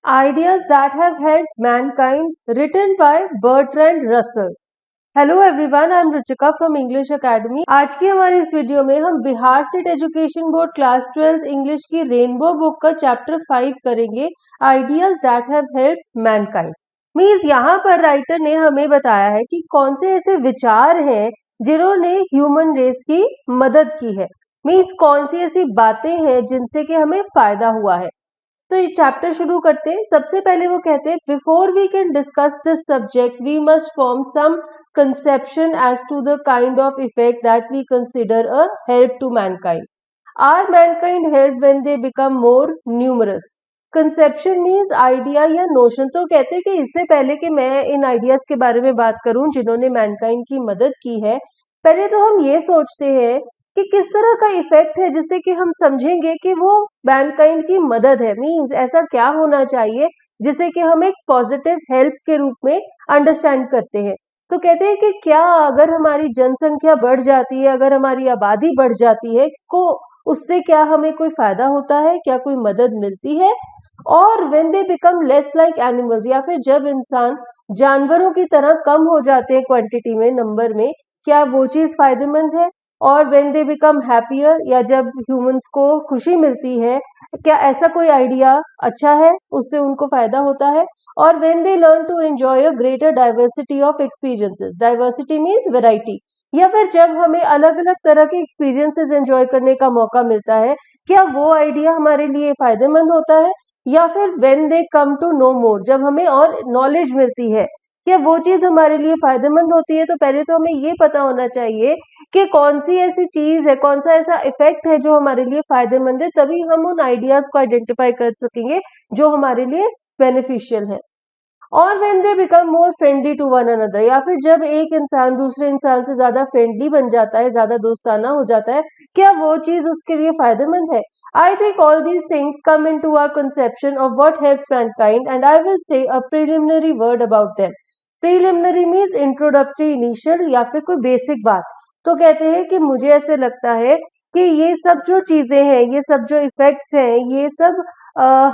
Ideas that have helped mankind, written by Bertrand Russell. Hello everyone, I am Ruchika from English academy. आज की हमारी इस video में हम Bihar state education board class 12 English की rainbow book का चैप्टर 5 करेंगे, ideas that have helped Mankind. Means यहाँ पर राइटर ने हमें बताया है कि कौन से ऐसे विचार हैं जिन्होंने ह्यूमन रेस की मदद की है। मींस कौन सी ऐसी बातें हैं जिनसे कि हमें फायदा हुआ है। तो ये चैप्टर शुरू करते हैं। सबसे पहले वो कहते हैं, before we can discuss this subject we must form some conception as to the kind of effect that we consider a help to mankind. Are mankind helped when they become more numerous? Conception means idea या notion। तो कहते हैं कि इससे पहले कि मैं इन ideas के बारे में बात करूं जिन्होंने मैनकाइंड की मदद की है, पहले तो हम ये सोचते हैं कि किस तरह का इफेक्ट है जिससे कि हम समझेंगे कि वो मैनकाइंड की मदद है। मीन्स ऐसा क्या होना चाहिए जिसे कि हम एक पॉजिटिव हेल्प के रूप में अंडरस्टैंड करते हैं। तो कहते हैं कि क्या अगर हमारी जनसंख्या बढ़ जाती है, अगर हमारी आबादी बढ़ जाती है को उससे क्या हमें कोई फायदा होता है, क्या कोई मदद मिलती है। और when they become less like animals, या फिर जब इंसान जानवरों की तरह कम हो जाते हैं क्वांटिटी में, नंबर में, क्या वो चीज फायदेमंद है। और व्हेन दे बिकम हैप्पियर, या जब ह्यूमंस को खुशी मिलती है, क्या ऐसा कोई आइडिया अच्छा है, उससे उनको फायदा होता है। और when they learn to enjoy a greater diversity of experiences, diversity means variety, या फिर जब हमें अलग अलग तरह के एक्सपीरियंसेस एंजॉय करने का मौका मिलता है, क्या वो आइडिया हमारे लिए फायदेमंद होता है। या फिर when they come to know more, जब हमें और नॉलेज मिलती है, क्या वो चीज हमारे लिए फायदेमंद होती है। तो पहले तो हमें ये पता होना चाहिए कि कौन सी ऐसी चीज है, कौन सा ऐसा इफेक्ट है जो हमारे लिए फायदेमंद है, तभी हम उन आइडियाज को आइडेंटिफाई कर सकेंगे जो हमारे लिए बेनिफिशियल है। और when they become more friendly to one another, या फिर जब एक इंसान दूसरे इंसान से ज्यादा फ्रेंडली बन जाता है, ज्यादा दोस्ताना हो जाता है, क्या वो चीज उसके लिए फायदेमंद है। I think all these things come into our conception of what helps mankind, and I will say a preliminary word about them. Preliminary means introductory, initial, या फिर कोई बेसिक बात। तो कहते हैं कि मुझे ऐसे लगता है कि ये सब जो चीजें हैं, ये सब जो इफेक्ट्स हैं, ये सब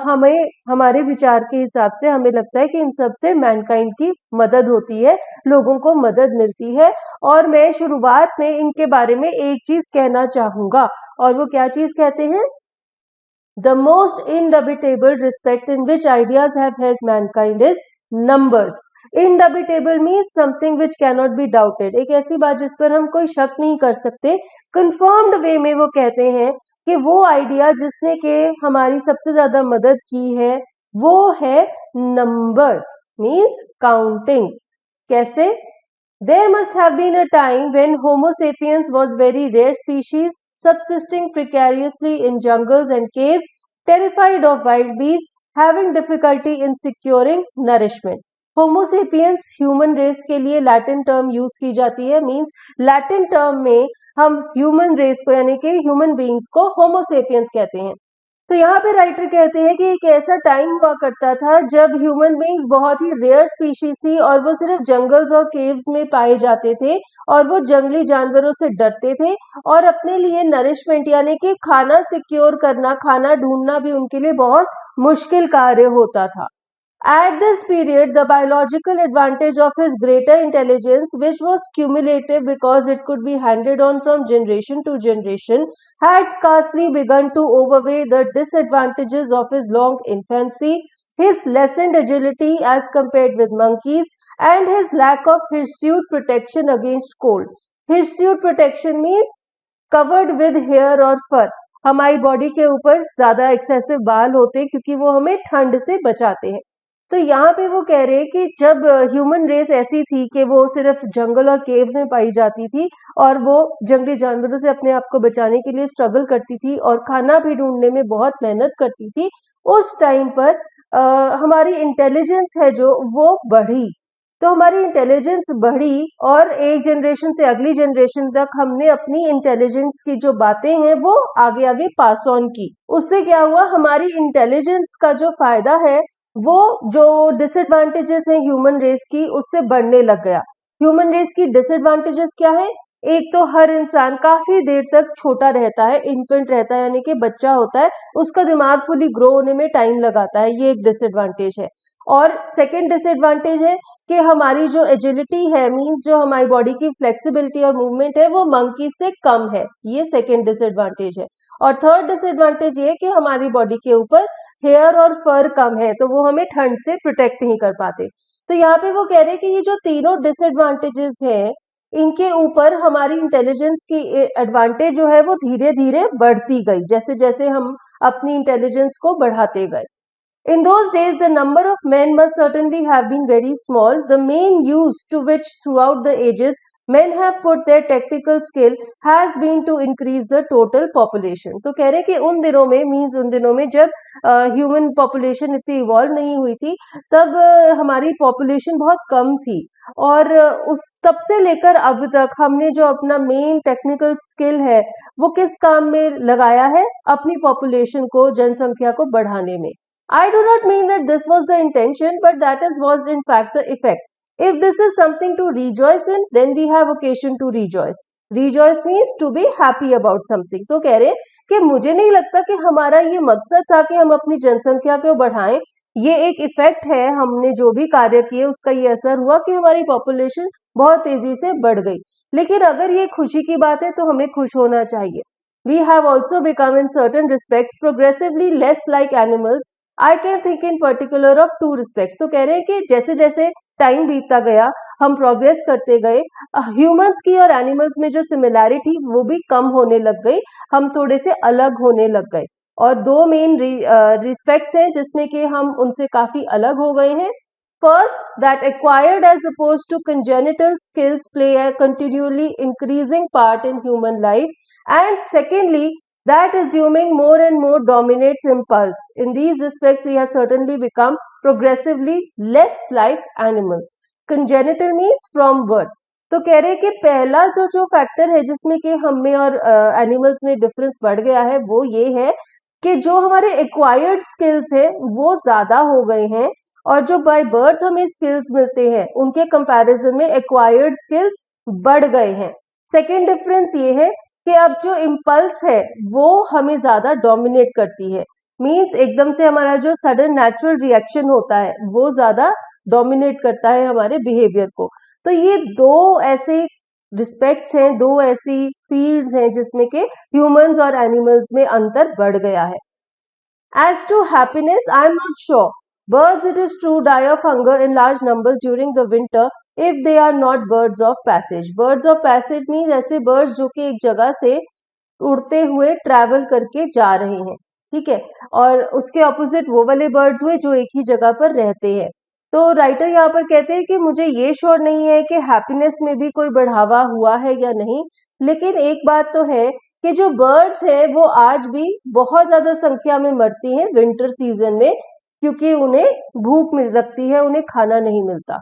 हमें हमारे विचार के हिसाब से हमें लगता है कि इन सब से मैनकाइंड की मदद होती है, लोगों को मदद मिलती है। और मैं शुरुआत में इनके बारे में एक चीज कहना चाहूंगा, और वो क्या चीज कहते हैं, the most indubitable respect in which ideas have helped mankind is numbers. Indubitable means something which cannot be doubted, एक ऐसी बात जिस पर हम कोई शक नहीं कर सकते। confirmed वे में वो कहते हैं कि वो आइडिया जिसने के हमारी सबसे ज्यादा मदद की है वो है नंबर्स, मीन्स काउंटिंग। कैसे? There must have been a time when Homo sapiens was very rare species, subsisting precariously in jungles and caves, terrified of wild beasts, having difficulty in securing nourishment. Homo sapiens human race के लिए Latin term use की जाती है। Means Latin term में हम human race को, यानी कि ह्यूमन बींग्स को होमो सेपियंस कहते हैं। तो यहाँ पे राइटर कहते हैं कि एक ऐसा टाइम हुआ करता था जब ह्यूमन बींग्स बहुत ही रेयर स्पीशीज थी, और वो सिर्फ जंगल्स और केव्स में पाए जाते थे, और वो जंगली जानवरों से डरते थे, और अपने लिए नरिशमेंट यानी कि खाना सिक्योर करना, खाना ढूंढना भी उनके लिए बहुत मुश्किल कार्य होता था। At this period, the biological advantage of his greater intelligence, which was cumulative because it could be handed on from generation to generation, had scarcely begun to overweigh the disadvantages of his long infancy, his lessened agility as compared with monkeys, and his lack of hirsute protection against cold. Hirsute protection means covered with hair or fur. हमारी body के ऊपर ज्यादा excessive बाल होते हैं क्योंकि वो हमें ठंड से बचाते हैं। तो यहाँ पे वो कह रहे हैं कि जब ह्यूमन रेस ऐसी थी कि वो सिर्फ जंगल और केव्स में पाई जाती थी, और वो जंगली जानवरों से अपने आप को बचाने के लिए स्ट्रगल करती थी, और खाना भी ढूंढने में बहुत मेहनत करती थी, उस टाइम पर हमारी इंटेलिजेंस है जो वो बढ़ी। तो हमारी इंटेलिजेंस बढ़ी, और एक जनरेशन से अगली जनरेशन तक हमने अपनी इंटेलिजेंस की जो बातें हैं वो आगे आगे पास ऑन की। उससे क्या हुआ, हमारी इंटेलिजेंस का जो फायदा है वो जो डिसएडवांटेजेस हैं ह्यूमन रेस की, उससे बढ़ने लग गया। ह्यूमन रेस की डिसएडवांटेजेस क्या है? एक तो हर इंसान काफी देर तक छोटा रहता है, इन्फेंट रहता है, यानी कि बच्चा होता है, उसका दिमाग फुली ग्रो होने में टाइम लगाता है, ये एक डिसएडवांटेज है। और सेकंड डिसएडवांटेज है कि हमारी जो एजिलिटी है, मींस जो हमारी बॉडी की फ्लेक्सिबिलिटी और मूवमेंट है, वो मंकी से कम है, ये सेकंड डिसएडवांटेज है। और थर्ड डिसएडवांटेज ये कि हमारी बॉडी के ऊपर हेयर और फर कम है, तो वो हमें ठंड से प्रोटेक्ट नहीं कर पाते। तो यहाँ पे वो कह रहे हैं कि ये जो तीनों डिसएडवांटेजेस हैं, इनके ऊपर हमारी इंटेलिजेंस की एडवांटेज जो है वो धीरे धीरे बढ़ती गई, जैसे जैसे हम अपनी इंटेलिजेंस को बढ़ाते गए। In those days, the number of men must certainly have been very small. The main use to which throughout the ages men have put their tactical skill has been to increase the total population. तो कह रहे हैं कि उन दिनों में, means उन दिनों में जब ह्यूमन पॉपुलेशन इतनी इवॉल्व नहीं हुई थी, तब हमारी पॉपुलेशन बहुत कम थी। और उस तब से लेकर अब तक हमने जो अपना मेन टेक्निकल स्किल है वो किस काम में लगाया है? अपनी पॉपुलेशन को, जनसंख्या को बढ़ाने में। I do not mean that this was the intention, but that was in fact the effect. If this is something to rejoice in, then we have occasion to rejoice. Rejoice means to be happy about something. तो कह रहे कि मुझे नहीं लगता कि हमारा ये मकसद था कि हम अपनी जनसंख्या को बढ़ाएं। ये एक इफेक्ट है, हमने जो भी कार्य किए उसका ये असर हुआ कि हमारी पॉपुलेशन बहुत तेजी से बढ़ गई। लेकिन अगर ये खुशी की बात है तो हमें खुश होना चाहिए। We have also become in certain respects progressively less like animals. I can think in particular of two respect. तो कह रहे हैं कि जैसे जैसे टाइम बीतता गया, हम प्रोग्रेस करते गए, ह्यूमंस की और एनिमल्स में जो सिमिलैरिटी वो भी कम होने लग गई, हम थोड़े से अलग होने लग गए। और दो मेन रिस्पेक्ट्स हैं जिसमें कि हम उनसे काफी अलग हो गए हैं। First, that acquired as opposed to congenital skills play a continually increasing part in human life. And secondly, that assuming more and more dominates impulse. In these respects, we have certainly become progressively less like animals. Congenital means from birth. तो कह रहे हैं कि पहला जो factor है जिसमें कि हम में और एनिमल्स में डिफरेंस बढ़ गया है वो ये है कि जो हमारे एक्वायर्ड स्किल्स हैं वो ज्यादा हो गए हैं, और जो बाय बर्थ हमें स्किल्स मिलते हैं उनके कंपैरिजन में एक्वायर्ड स्किल्स बढ़ गए हैं। सेकेंड डिफरेंस ये है कि अब जो इम्पल्स है वो हमें ज्यादा डोमिनेट करती है, मींस एकदम से हमारा जो सडन नेचुरल रिएक्शन होता है वो ज्यादा डोमिनेट करता है हमारे बिहेवियर को। तो ये दो ऐसे रिस्पेक्ट्स हैं, दो ऐसी फील्ड्स हैं जिसमें के ह्यूमंस और एनिमल्स में अंतर बढ़ गया है। As to happiness, I am not sure. Birds, it is true, die of hunger in large numbers during the winter if they are not birds of passage. Birds of passage means ऐसे birds जो कि एक जगह से उड़ते हुए travel करके जा रहे हैं, ठीक है। और उसके ऑपोजिट वो वाले बर्ड्स हुए जो एक ही जगह पर रहते हैं। तो राइटर यहाँ पर कहते हैं कि मुझे ये श्योर नहीं है कि हैप्पीनेस में भी कोई बढ़ावा हुआ है या नहीं, लेकिन एक बात तो है कि जो बर्ड्स हैं वो आज भी बहुत ज्यादा संख्या में मरती हैं विंटर सीजन में, क्योंकि उन्हें भूख मिल लगती है, उन्हें खाना नहीं मिलता।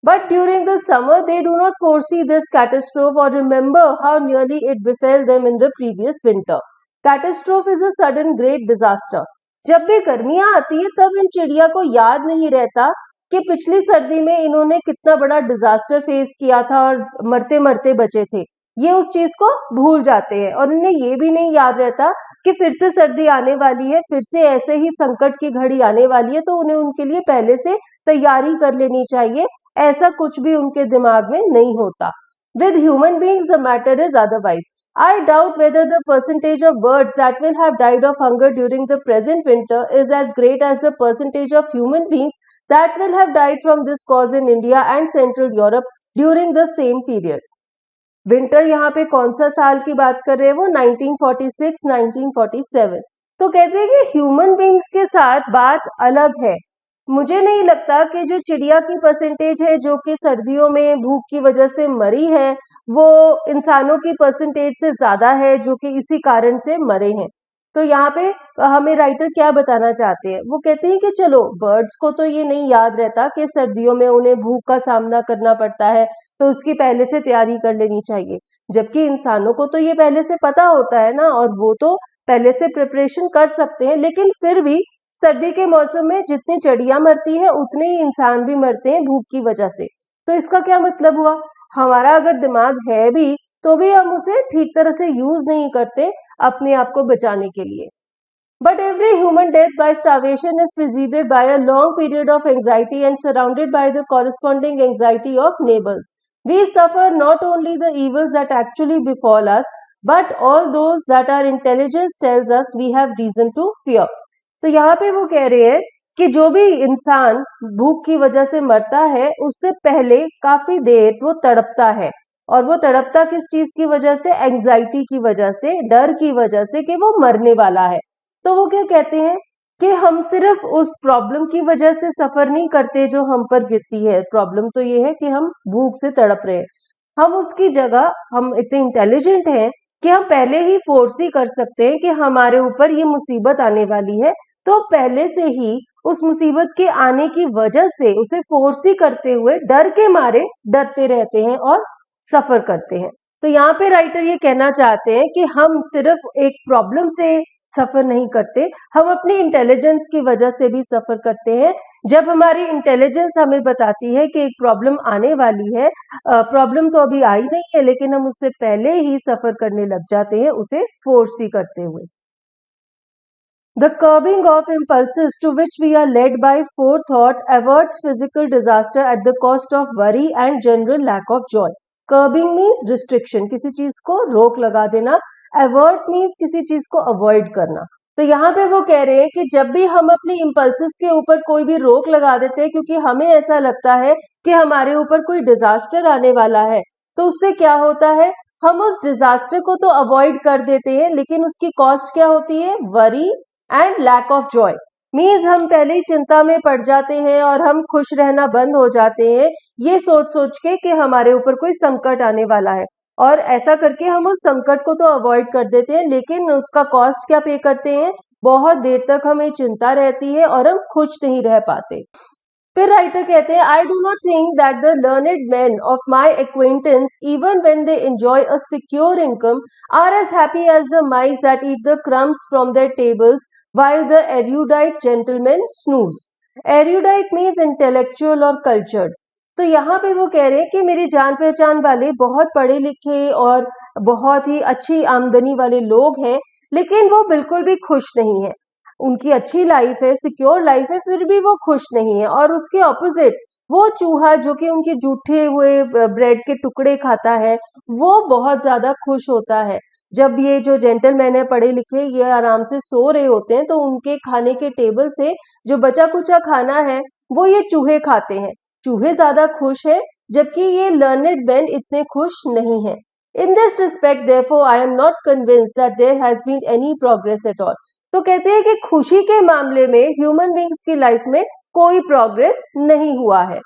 But during the summer, they do not foresee this catastrophe or remember how nearly it befell them in the previous winter. Catastrophe is a sudden great disaster. जब भी गर्मियां आती है तब इन चिड़िया को याद नहीं रहता कि पिछली सर्दी में इन्होंने कितना बड़ा डिजास्टर फेस किया था और मरते मरते बचे थे। ये उस चीज को भूल जाते हैं और इन्हें ये भी नहीं याद रहता कि फिर से सर्दी आने वाली है, फिर से ऐसे ही संकट की घड़ी आने वाली है, तो उन्हें उनके लिए पहले से तैयारी कर लेनी चाहिए। ऐसा कुछ भी उनके दिमाग में नहीं होता। With human beings, the matter is otherwise. I doubt whether the percentage of birds that will have died of hunger during the present winter is as great as the percentage of human beings that will have died from this cause in India and Central Europe during the same period. Winter यहाँ पे कौन सा साल की बात कर रहे हैं वो 1946, 1947। तो कहते हैं कि ह्यूमन बींग्स के साथ बात अलग है। मुझे नहीं लगता कि जो चिड़िया की परसेंटेज है जो कि सर्दियों में भूख की वजह से मरी है वो इंसानों की परसेंटेज से ज्यादा है जो कि इसी कारण से मरे हैं। तो यहाँ पे हमें राइटर क्या बताना चाहते हैं, वो कहते हैं कि चलो बर्ड्स को तो ये नहीं याद रहता कि सर्दियों में उन्हें भूख का सामना करना पड़ता है, तो उसकी पहले से तैयारी कर लेनी चाहिए, जबकि इंसानों को तो ये पहले से पता होता है ना, और वो तो पहले से प्रिपरेशन कर सकते हैं। लेकिन फिर भी सर्दी के मौसम में जितनी चिड़िया मरती है उतने ही इंसान भी मरते हैं भूख की वजह से। तो इसका क्या मतलब हुआ, हमारा अगर दिमाग है भी तो भी हम उसे ठीक तरह से यूज नहीं करते अपने आप को बचाने के लिए। But every human death by starvation is preceded by a long period of anxiety and surrounded by the corresponding anxiety of neighbors. We suffer not only the evils that actually befall us, but all those that our intelligence tells us we have reason to fear. तो यहाँ पे वो कह रहे हैं कि जो भी इंसान भूख की वजह से मरता है, उससे पहले काफी देर वो तड़पता है, और वो तड़पता किस चीज की वजह से? एंजाइटी की वजह से, डर की वजह से कि वो मरने वाला है। तो वो क्या कहते हैं कि हम सिर्फ उस प्रॉब्लम की वजह से सफर नहीं करते जो हम पर गिरती है। प्रॉब्लम तो ये है कि हम भूख से तड़प रहे हैं। हम उसकी जगह हम इतने इंटेलिजेंट हैं कि हम पहले ही फोर्स ही कर सकते हैं कि हमारे ऊपर ये मुसीबत आने वाली है, तो पहले से ही उस मुसीबत के आने की वजह से उसे फोर्स ही करते हुए डर के मारे डरते रहते हैं और सफर करते हैं। तो यहाँ पे राइटर ये कहना चाहते हैं कि हम सिर्फ एक प्रॉब्लम से सफर नहीं करते, हम अपनी इंटेलिजेंस की वजह से भी सफर करते हैं। जब हमारी इंटेलिजेंस हमें बताती है कि एक प्रॉब्लम आने वाली है, प्रॉब्लम तो अभी आई नहीं है, लेकिन हम उससे पहले ही सफर करने लग जाते हैं उसे फोर्स ही करते हुए। The curbing of impulses to which we are led by forethought averts physical disaster at the cost of worry and general lack of joy. Curbing means restriction, किसी चीज को रोक लगा देना। Avert means किसी चीज को अवॉइड करना। तो यहाँ पे वो कह रहे हैं कि जब भी हम अपनी इम्पल्सेस के ऊपर कोई भी रोक लगा देते हैं, क्योंकि हमें ऐसा लगता है कि हमारे ऊपर कोई डिजास्टर आने वाला है, तो उससे क्या होता है, हम उस डिजास्टर को तो अवॉइड कर देते हैं, लेकिन उसकी कॉस्ट क्या होती है? Worry and lack of joy. Means हम पहले ही चिंता में पड़ जाते हैं और हम खुश रहना बंद हो जाते हैं, ये सोच सोच के कि हमारे ऊपर कोई संकट आने वाला है, और ऐसा करके हम उस संकट को तो अवॉइड कर देते हैं, लेकिन उसका कॉस्ट क्या पे करते हैं? बहुत देर तक हमें चिंता रहती है और हम खुश नहीं रह पाते। फिर राइटर कहते हैं, I do not think that the learned man of my acquaintance even when they enjoy a secure income are as happy as the mice that eat the crumbs from their tables while the erudite gentlemen snooze. Erudite means intellectual और cultured. तो यहाँ पे वो कह रहे हैं कि मेरी जान पहचान वाले बहुत पढ़े लिखे और बहुत ही अच्छी आमदनी वाले लोग हैं, लेकिन वो बिल्कुल भी खुश नहीं है। उनकी अच्छी लाइफ है, सिक्योर लाइफ है, फिर भी वो खुश नहीं है। और उसके ऑपोजिट वो चूहा जो कि उनके जूठे हुए ब्रेड के टुकड़े खाता है, वो बहुत ज्यादा खुश होता है। जब ये जो जेंटलमैन है पढ़े लिखे, ये आराम से सो रहे होते हैं, तो उनके खाने के टेबल से जो बचा कुचा खाना है वो ये चूहे खाते हैं। चूहे ज्यादा खुश हैं, जबकि ये लर्नेड मैन इतने खुश नहीं है। In this respect therefore I am not convinced that there has been any progress at all. तो कहते हैं कि खुशी के मामले में ह्यूमन बींग्स की लाइफ में कोई प्रोग्रेस नहीं हुआ है।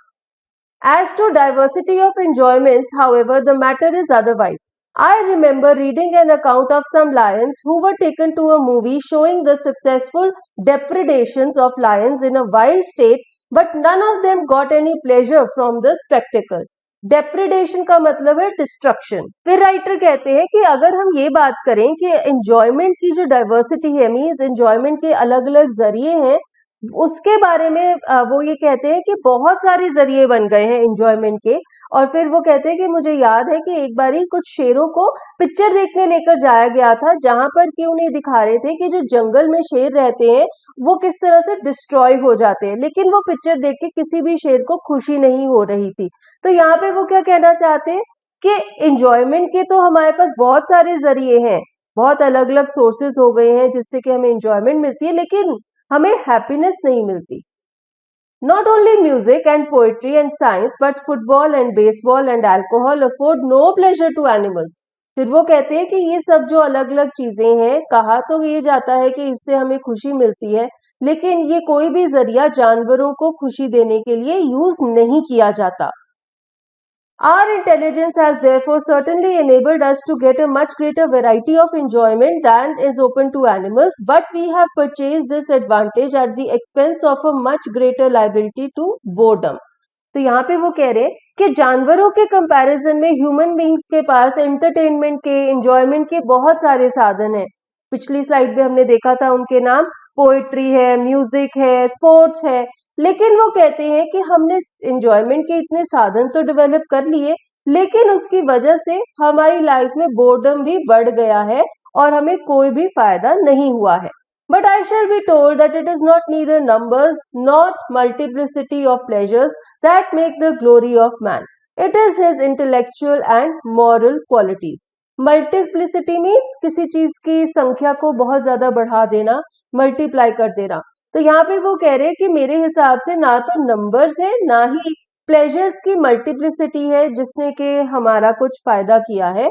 As to diversity of enjoyments, however, the matter is otherwise. I remember reading an account of some lions who were taken to a movie showing the successful depredations of lions in a wild state, but none of them got any pleasure from the spectacle. डेप्रिडेशन का मतलब है destruction. फिर writer कहते हैं कि अगर हम ये बात करें कि एंजॉयमेंट की जो डाइवर्सिटी है, मीन्स एंजॉयमेंट के अलग अलग जरिए हैं, उसके बारे में वो ये कहते हैं कि बहुत सारे जरिए बन गए हैं एंजॉयमेंट के। और फिर वो कहते हैं कि मुझे याद है कि एक बारी कुछ शेरों को पिक्चर देखने लेकर जाया गया था, जहां पर कि उन्हें दिखा रहे थे कि जो जंगल में शेर रहते हैं वो किस तरह से डिस्ट्रॉय हो जाते हैं, लेकिन वो पिक्चर देख के किसी भी शेर को खुशी नहीं हो रही थी। तो यहाँ पे वो क्या कहना चाहते हैं कि एंजॉयमेंट के तो हमारे पास बहुत सारे जरिए हैं, बहुत अलग अलग सोर्सेज हो गए हैं जिससे कि हमें एंजॉयमेंट मिलती है, लेकिन हमें हैप्पीनेस नहीं मिलती। Not only music and poetry and science, but football and baseball and alcohol afford no pleasure to animals. फिर वो कहते हैं कि ये सब जो अलग अलग चीजें हैं, कहा तो ये जाता है कि इससे हमें खुशी मिलती है, लेकिन ये कोई भी जरिया जानवरों को खुशी देने के लिए यूज नहीं किया जाता। Our intelligence has therefore certainly enabled us to get a much greater variety of enjoyment than is open to animals, but we have purchased this advantage at the expense of a much greater liability to boredom. तो यहाँ पे वो कह रहे हैं कि जानवरों के कंपैरिजन में ह्यूमन बींग्स के पास एंटरटेनमेंट के, एंजॉयमेंट के बहुत सारे साधन हैं। पिछली स्लाइड में हमने देखा था उनके नाम, पोएट्री है, म्यूजिक है, स्पोर्ट्स है, लेकिन वो कहते हैं कि हमने एंजॉयमेंट के इतने साधन तो डेवलप कर लिए, लेकिन उसकी वजह से हमारी लाइफ में बोर्डम भी बढ़ गया है और हमें कोई भी फायदा नहीं हुआ है. But I shall be told that it is not neither numbers nor multiplicity of pleasures that make the glory of man. It is his intellectual and moral qualities. Multiplicity means किसी चीज की संख्या को बहुत ज्यादा बढ़ा देना, मल्टीप्लाई कर देना. तो यहाँ पे वो कह रहे हैं कि मेरे हिसाब से ना तो नंबर्स है ना ही प्लेजर्स की मल्टीप्लिसिटी है जिसने के हमारा कुछ फायदा किया है.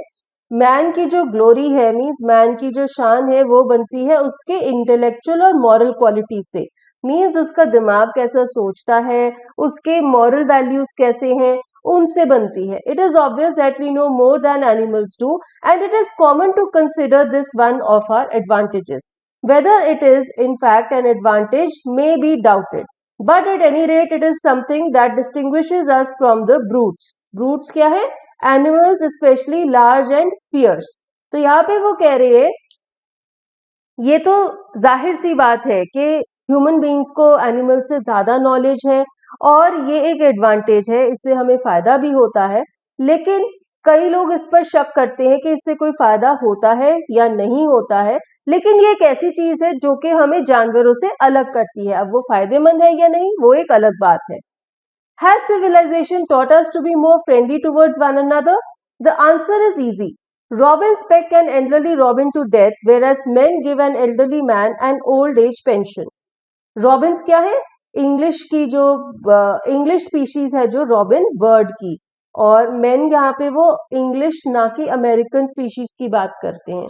मैन की जो ग्लोरी है मीन्स मैन की जो शान है वो बनती है उसके इंटेलेक्चुअल और मॉरल क्वालिटी से. मीन्स उसका दिमाग कैसा सोचता है, उसके मॉरल वैल्यूज कैसे हैं, उनसे बनती है. It is obvious that we know more than animals do and it is common to consider this one of our advantages. Whether it is in fact an advantage may be doubted, but at any rate it is something that distinguishes us from the brutes. Brutes क्या है? Animals especially large and fierce. तो यहाँ पे वो कह रहे हैं ये तो जाहिर सी बात है कि ह्यूमन बींग्स को एनिमल से ज्यादा नॉलेज है और ये एक एडवांटेज है, इससे हमें फायदा भी होता है. लेकिन कई लोग इस पर शक करते हैं कि इससे कोई फायदा होता है या नहीं होता है. लेकिन ये एक ऐसी चीज है जो कि हमें जानवरों से अलग करती है. अब वो फायदेमंद है या नहीं वो एक अलग बात है. Has civilization taught us to be more friendly towards one another? The answer is easy. Robins peck an elderly robin to death, whereas men give an elderly man an old age pension. Robins क्या है? English की जो English species है जो robin bird की, और main यहाँ पे वो इंग्लिश ना कि अमेरिकन स्पीशीज की बात करते हैं.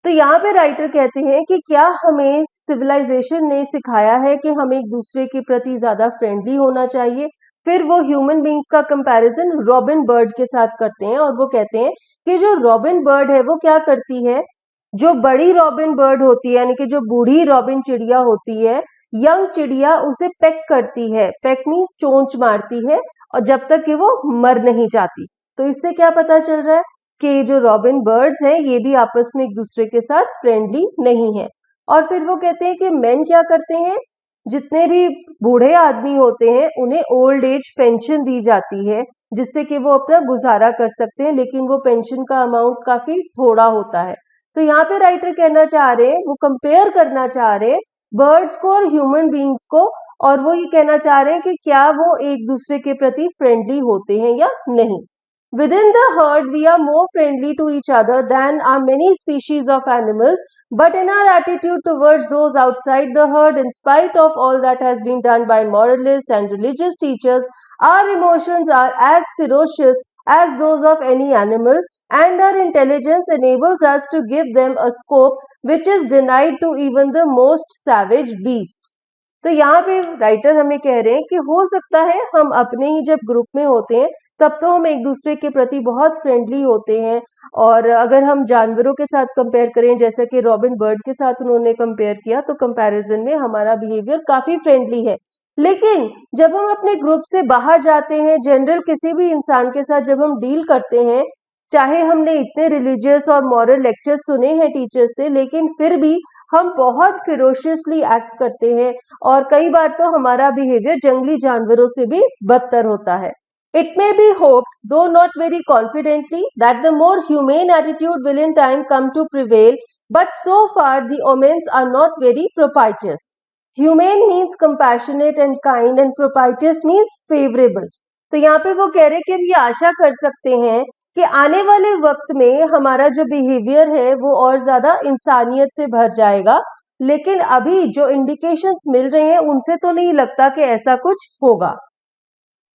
तो यहाँ पे राइटर कहते हैं कि क्या हमें सिविलाइजेशन ने सिखाया है कि हमें एक दूसरे के प्रति ज्यादा फ्रेंडली होना चाहिए. फिर वो ह्यूमन बींग्स का कंपैरिजन रॉबिन बर्ड के साथ करते हैं और वो कहते हैं कि जो रॉबिन बर्ड है वो क्या करती है, जो बड़ी रॉबिन बर्ड होती है यानी कि जो बूढ़ी रॉबिन चिड़िया होती है, यंग चिड़िया उसे पेक करती है. पेक मीन्स चोंच मारती है और जब तक कि वो मर नहीं जाती. तो इससे क्या पता चल रहा है कि जो रॉबिन बर्ड्स हैं ये भी आपस में एक दूसरे के साथ फ्रेंडली नहीं है. और फिर वो कहते हैं कि मेन क्या करते हैं, जितने भी बूढ़े आदमी होते हैं उन्हें ओल्ड एज पेंशन दी जाती है जिससे कि वो अपना गुजारा कर सकते हैं, लेकिन वो पेंशन का अमाउंट काफी थोड़ा होता है. तो यहाँ पे राइटर कहना चाह रहे हैं, वो कंपेयर करना चाह रहे हैं बर्ड्स को और ह्यूमन बींग्स को, और वो ये कहना चाह रहे हैं कि क्या वो एक दूसरे के प्रति फ्रेंडली होते हैं या नहीं. Within the herd, we are more friendly to each other than are many species of animals, but in our attitude towards those outside the herd, in spite of all that has been done by moralists and religious teachers, our emotions are as ferocious as those of any animal, and our intelligence enables us to give them a scope which is denied to even the most savage beast. तो यहाँ पे writer हमें कह रहे हैं कि हो सकता है हम अपने ही जब ग्रुप में होते हैं तब तो हम एक दूसरे के प्रति बहुत फ्रेंडली होते हैं, और अगर हम जानवरों के साथ कंपेयर करें जैसे कि रॉबिन बर्ड के साथ उन्होंने कंपेयर किया तो कंपैरिजन में हमारा बिहेवियर काफी फ्रेंडली है. लेकिन जब हम अपने ग्रुप से बाहर जाते हैं, जनरल किसी भी इंसान के साथ जब हम डील करते हैं, चाहे हमने इतने रिलीजियस और मॉरल लेक्चर्स सुने हैं टीचर से, लेकिन फिर भी हम बहुत फिरोशियसली एक्ट करते हैं और कई बार तो हमारा बिहेवियर जंगली जानवरों से भी बदतर होता है. It may be hoped, though not very confidently, that the more humane attitude will in time come to prevail, but so far the omens are not very propitious. Humane means compassionate and kind, and propitious means favorable. तो यहाँ पे वो कह रहे हैं कि हम ये आशा कर सकते हैं कि आने वाले वक्त में हमारा जो बिहेवियर है वो और ज्यादा इंसानियत से भर जाएगा, लेकिन अभी जो इंडिकेशंस मिल रहे हैं उनसे तो नहीं लगता कि ऐसा कुछ होगा.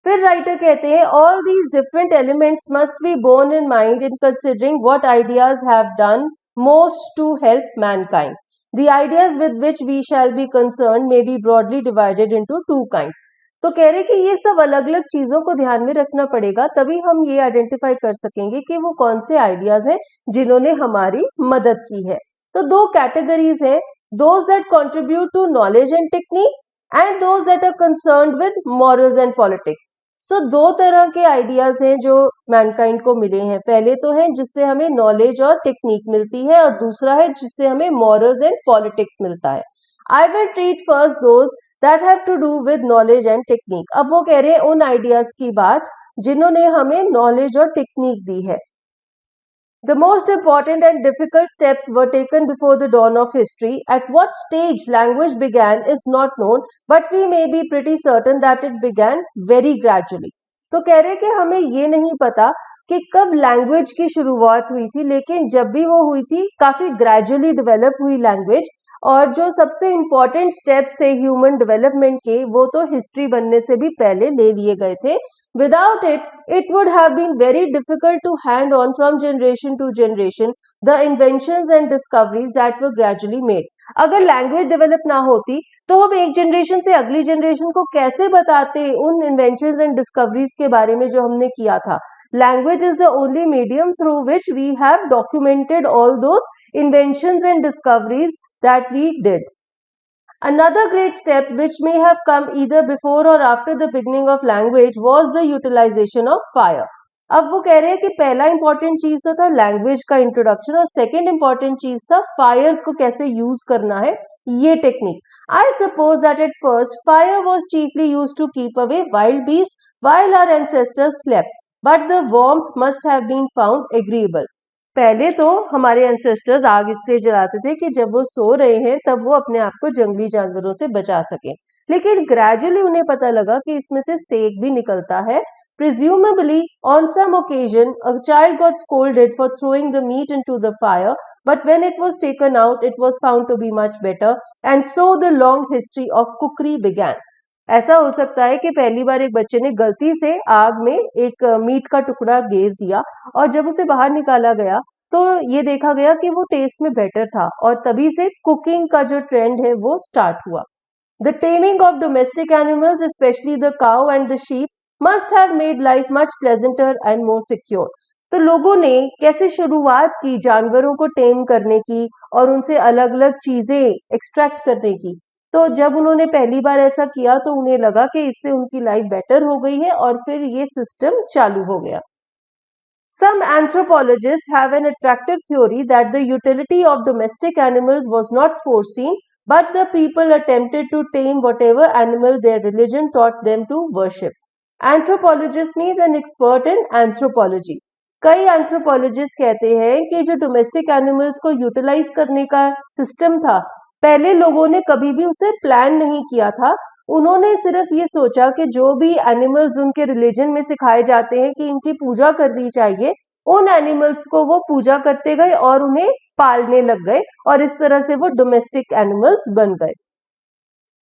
फिर राइटर कहते हैं all these different elements must be borne in mind in considering what ideas have done most to help mankind. The ideas with which we shall be concerned may be broadly divided into two kinds. तो कह रहे कि ये सब अलग अलग चीजों को ध्यान में रखना पड़ेगा, तभी हम ये आइडेंटिफाई कर सकेंगे कि वो कौन से आइडियाज हैं जिन्होंने हमारी मदद की है. तो दो कैटेगरीज हैं, those that contribute to knowledge and technique and those that are concerned with morals and politics. So दो तरह के आइडियाज हैं जो मैनकाइंड को मिले हैं. पहले तो है जिससे हमें नॉलेज और टेक्निक मिलती है, और दूसरा है जिससे हमें मॉरल्स एंड पॉलिटिक्स मिलता है. I will treat first those that have to do with knowledge and technique. अब वो कह रहे हैं उन आइडियाज की बात जिन्होंने हमें नॉलेज और टेक्निक दी है। The most important and difficult steps were taken before the dawn of history. At what stage language began is not known, but we may be pretty certain that it began very gradually. तो कह रहे कि हमें ये नहीं पता कि कब लैंग्वेज की शुरुआत हुई थी, लेकिन जब भी वो हुई थी काफी ग्रेजुअली डेवलप हुई लैंग्वेज। और जो सबसे इम्पोर्टेंट स्टेप्स थे ह्यूमन डेवलपमेंट के, वो तो हिस्ट्री बनने से भी पहले ले लिए गए थे। Without it, it would have been very difficult to hand on from generation to generation the inventions and discoveries that were gradually made. अगर लैंग्वेज डेवलप ना होती तो हम एक जनरेशन से अगली जनरेशन को कैसे बताते उन इन्वेंशंस एंड डिस्कवरीज के बारे में जो हमने किया था। Language is the only medium through which we have documented all those inventions and discoveries that we did. Another great step which may have come either before or after the beginning of language was the utilization of fire. अब वो कह रहे हैं कि पहला important चीज तो था लैंग्वेज का इंट्रोडक्शन और सेकेंड इंपॉर्टेंट चीज था फायर को कैसे यूज करना है, ये technique. I suppose that at first fire was chiefly used to keep away wild beast while our ancestors slept, but the warmth must have been found agreeable. पहले तो हमारे एंसेस्टर्स आग इसलिए जलाते थे कि जब वो सो रहे हैं तब वो अपने आप को जंगली जानवरों से बचा सके, लेकिन ग्रेजुअली उन्हें पता लगा कि इसमें से सेक भी निकलता है। Presumably, on some occasion, a child got scolded for throwing the meat into the fire, but when it was taken out, it was found to be much better, and so the long history of cookery began. ऐसा हो सकता है कि पहली बार एक बच्चे ने गलती से आग में एक मीट का टुकड़ा गेर दिया और जब उसे बाहर निकाला गया तो ये देखा गया कि वो टेस्ट में बेटर था और तभी से कुकिंग का जो ट्रेंड है वो स्टार्ट हुआ। The taming of domestic animals specially the cow and the sheep must have made life much pleasanter and more secure. तो लोगों ने कैसे शुरुआत की जानवरों को टेम करने की और उनसे अलग अलग चीजें एक्सट्रैक्ट करने की। तो जब उन्होंने पहली बार ऐसा किया तो उन्हें लगा कि इससे उनकी लाइफ बेटर हो गई है और फिर ये सिस्टम चालू हो गया। Some anthropologists have an attractive theory that the utility of domestic animals was not foreseen, but the people attempted to tame whatever animal their religion taught them to worship. Anthropologist means an expert in anthropology. कई anthropologist कहते हैं कि जो domestic animals को utilise करने का system था, पहले लोगों ने कभी भी उसे प्लान नहीं किया था। उन्होंने सिर्फ ये सोचा कि जो भी एनिमल्स उनके रिलीजन में सिखाए जाते हैं कि इनकी पूजा करनी चाहिए, उन एनिमल्स को वो पूजा करते गए और उन्हें पालने लग गए और इस तरह से वो डोमेस्टिक एनिमल्स बन गए।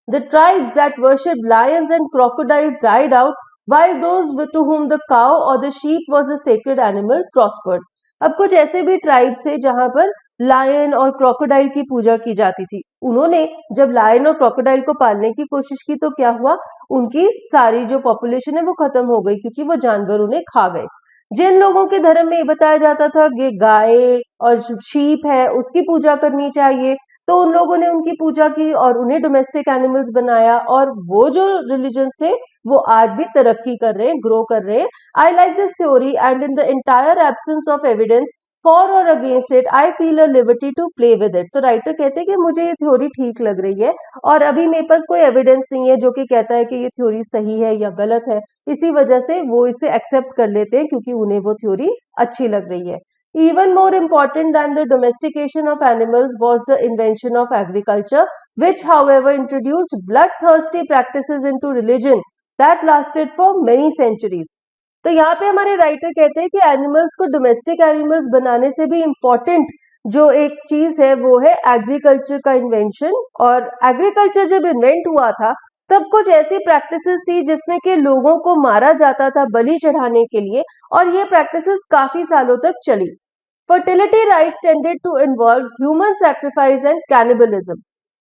The tribes that worshipped lions and crocodiles died out, while those to whom the cow or the sheep was a sacred animal prospered. अब कुछ ऐसे भी ट्राइब्स थे जहां पर लायन और क्रोकोडाइल की पूजा की जाती थी। उन्होंने जब लायन और क्रोकोडाइल को पालने की कोशिश की तो क्या हुआ, उनकी सारी जो पॉपुलेशन है वो खत्म हो गई क्योंकि वो जानवर उन्हें खा गए। जिन लोगों के धर्म में ये बताया जाता था कि गाय और शीप है उसकी पूजा करनी चाहिए, तो उन लोगों ने उनकी पूजा की और उन्हें डोमेस्टिक एनिमल्स बनाया और वो जो रिलीजन्स थे वो आज भी तरक्की कर रहे हैं, ग्रो कर रहे हैं। I like this theory and in the entire absence of evidence for और against it I feel a liberty to play with it. तो राइटर कहते हैं कि मुझे ये थ्योरी ठीक लग रही है और अभी मेरे पास कोई एविडेंस नहीं है जो कि कहता है कि ये थ्योरी सही है या गलत है, इसी वजह से वो इसे एक्सेप्ट कर लेते हैं क्योंकि उन्हें वो थ्योरी अच्छी लग रही है। Even more important than the domestication of animals was the invention of agriculture, which however introduced bloodthirsty practices into religion that lasted for many centuries. तो यहाँ पे हमारे राइटर कहते हैं कि एनिमल्स को डोमेस्टिक एनिमल्स बनाने से भी इम्पोर्टेंट जो एक चीज है वो है एग्रीकल्चर का इन्वेंशन। और एग्रीकल्चर जब इन्वेंट हुआ था तब कुछ ऐसी प्रैक्टिसेस थी जिसमें कि लोगों को मारा जाता था बलि चढ़ाने के लिए और ये प्रैक्टिसेस काफी सालों तक चली। Fertility rites tended to involve human sacrifice and cannibalism.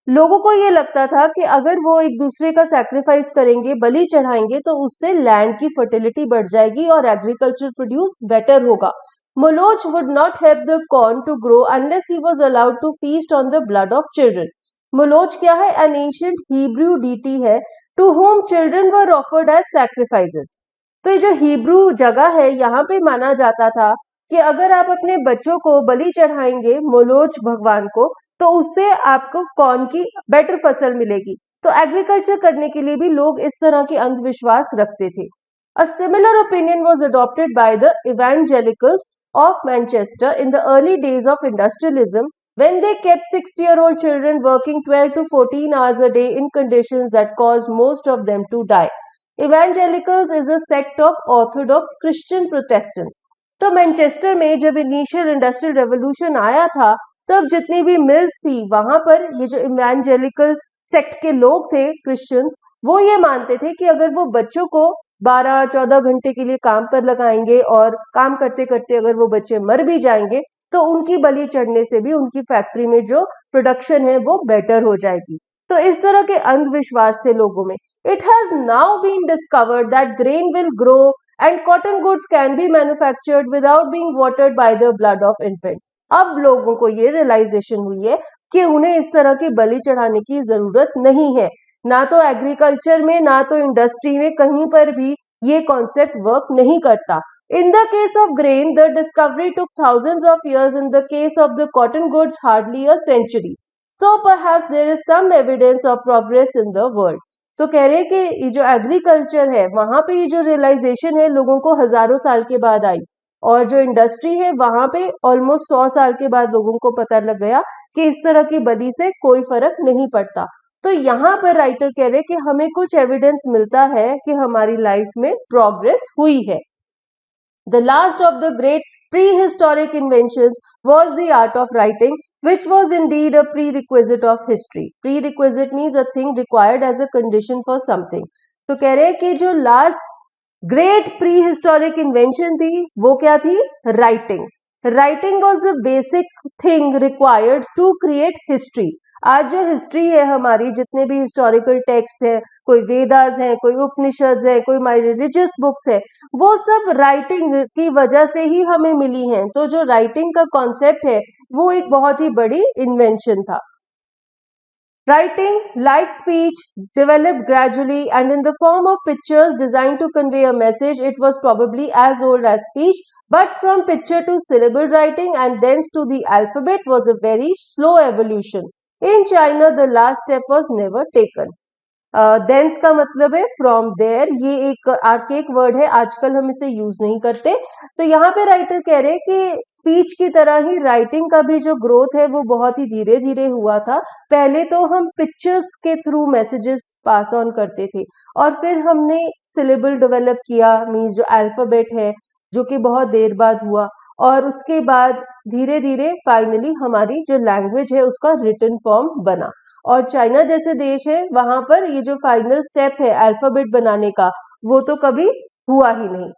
लोगों को ये लगता था कि अगर वो एक दूसरे का सैक्रिफाइस करेंगे, बलि चढ़ाएंगे, तो उससे लैंड की फर्टिलिटी बढ़ जाएगी और एग्रीकल्चर प्रोड्यूस बेटर होगा। Moloch would not help the corn to grow unless he was allowed to feast on the blood of children. Moloch क्या है? An ancient Hebrew deity है to whom children were offered as sacrifices. तो ये जो Hebrew जगह है यहाँ पे माना जाता था कि अगर आप अपने बच्चों को बलि चढ़ाएंगे मोलोच भगवान को तो उससे आपको कॉर्न की बेटर फसल मिलेगी। तो एग्रीकल्चर करने के लिए भी लोग इस तरह के अंधविश्वास रखते थे। A similar opinion was adopted by the evangelicals of Manchester in the early days of industrialism, when they kept 6-year-old children working 12 to 14 hours a day in conditions that caused most of them to die. Evangelicals is a sect of Orthodox Christian Protestants. तो Manchester में जब initial industrial revolution आया था, तब जितनी भी mills थी वहां पर ये जो इवेंजेलिकल सेक्ट के लोग थे, क्रिश्चियंस, वो ये मानते थे कि अगर वो बच्चों को 12-14 घंटे के लिए काम पर लगाएंगे और काम करते करते अगर वो बच्चे मर भी जाएंगे, तो उनकी बलि चढ़ने से भी उनकी फैक्ट्री में जो प्रोडक्शन है वो बेटर हो जाएगी। तो इस तरह के अंधविश्वास थे लोगों में। It has now been discovered that grain will grow and cotton goods can be manufactured without being watered by the blood of infants. अब लोगों को ये रियलाइजेशन हुई है कि उन्हें इस तरह की बलि चढ़ाने की जरूरत नहीं है। ना तो एग्रीकल्चर में, ना तो इंडस्ट्री में, कहीं पर भी ये कॉन्सेप्ट वर्क नहीं करता। In the case of grain, the discovery took thousands of years. In the case of the cotton goods, hardly a century. So perhaps there is some evidence of progress in the world. तो कह रहे हैं कि ये जो agriculture है वहां पे ये जो रियलाइजेशन है लोगों को हजारों साल के बाद आई, और जो इंडस्ट्री है वहां पे ऑलमोस्ट 100 साल के बाद लोगों को पता लग गया कि इस तरह की बलि से कोई फर्क नहीं पड़ता। तो यहाँ पर राइटर कह रहे हैं कि हमें कुछ एविडेंस मिलता है कि हमारी लाइफ में प्रोग्रेस हुई है। The last of the great prehistoric inventions was the art of writing, which was indeed a prerequisite of history. Prerequisite means a thing required as a condition for something. तो कह रहे हैं कि जो last great prehistoric invention थी वो क्या थी? Writing. Writing was the basic thing required to create history. आज जो हिस्ट्री है हमारी, जितने भी हिस्टोरिकल टेक्स्ट हैं, कोई वेदास हैं, कोई उपनिषद है, कोई हमारी रिलीजियस बुक्स है, वो सब राइटिंग की वजह से ही हमें मिली हैं। तो जो राइटिंग का कॉन्सेप्ट है वो एक बहुत ही बड़ी इन्वेंशन था। Writing, like speech, developed gradually and in the form of pictures designed to convey a message. It was probably as old as speech, but from picture to syllable writing and thence to the alphabet was a very slow evolution. In China, the last step was never taken. Thence का मतलब है from there, ये एक archaic word है, आजकल हम इसे use नहीं करते। तो यहाँ पे राइटर कह रहे हैं कि स्पीच की तरह ही राइटिंग का भी जो ग्रोथ है वो बहुत ही धीरे धीरे हुआ था। पहले तो हम पिक्चर्स के थ्रू मैसेजेस पास ऑन करते थे, और फिर हमने सिलेबल डेवलप किया, मीन्स जो अल्फाबेट है, जो कि बहुत देर बाद हुआ, और उसके बाद धीरे धीरे फाइनली हमारी जो लैंग्वेज है उसका रिटन फॉर्म बना। और चाइना जैसे देश है वहां पर ये जो फाइनल स्टेप है अल्फाबेट बनाने का, वो तो कभी हुआ ही नहीं।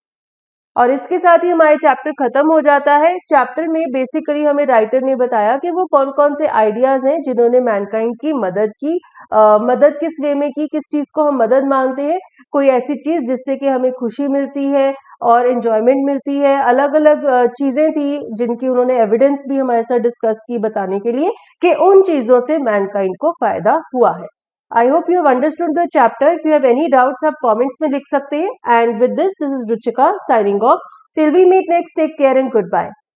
और इसके साथ ही हमारे चैप्टर खत्म हो जाता है। चैप्टर में बेसिकली हमें राइटर ने बताया कि वो कौन कौन से आइडियाज हैं जिन्होंने मैनकाइंड की मदद की। मदद किस वे में की, किस चीज को हम मदद मानते हैं? कोई ऐसी चीज जिससे कि हमें खुशी मिलती है और एंजॉयमेंट मिलती है। अलग अलग चीजें थी जिनकी उन्होंने एविडेंस भी हमारे साथ डिस्कस की बताने के लिए कि उन चीजों से मैनकाइंड को फायदा हुआ है। I hope you have understood the chapter. If you have any doubts, आप comments में लिख सकते हैं। And with this is Ruchika signing off. Till we meet next, take care and goodbye.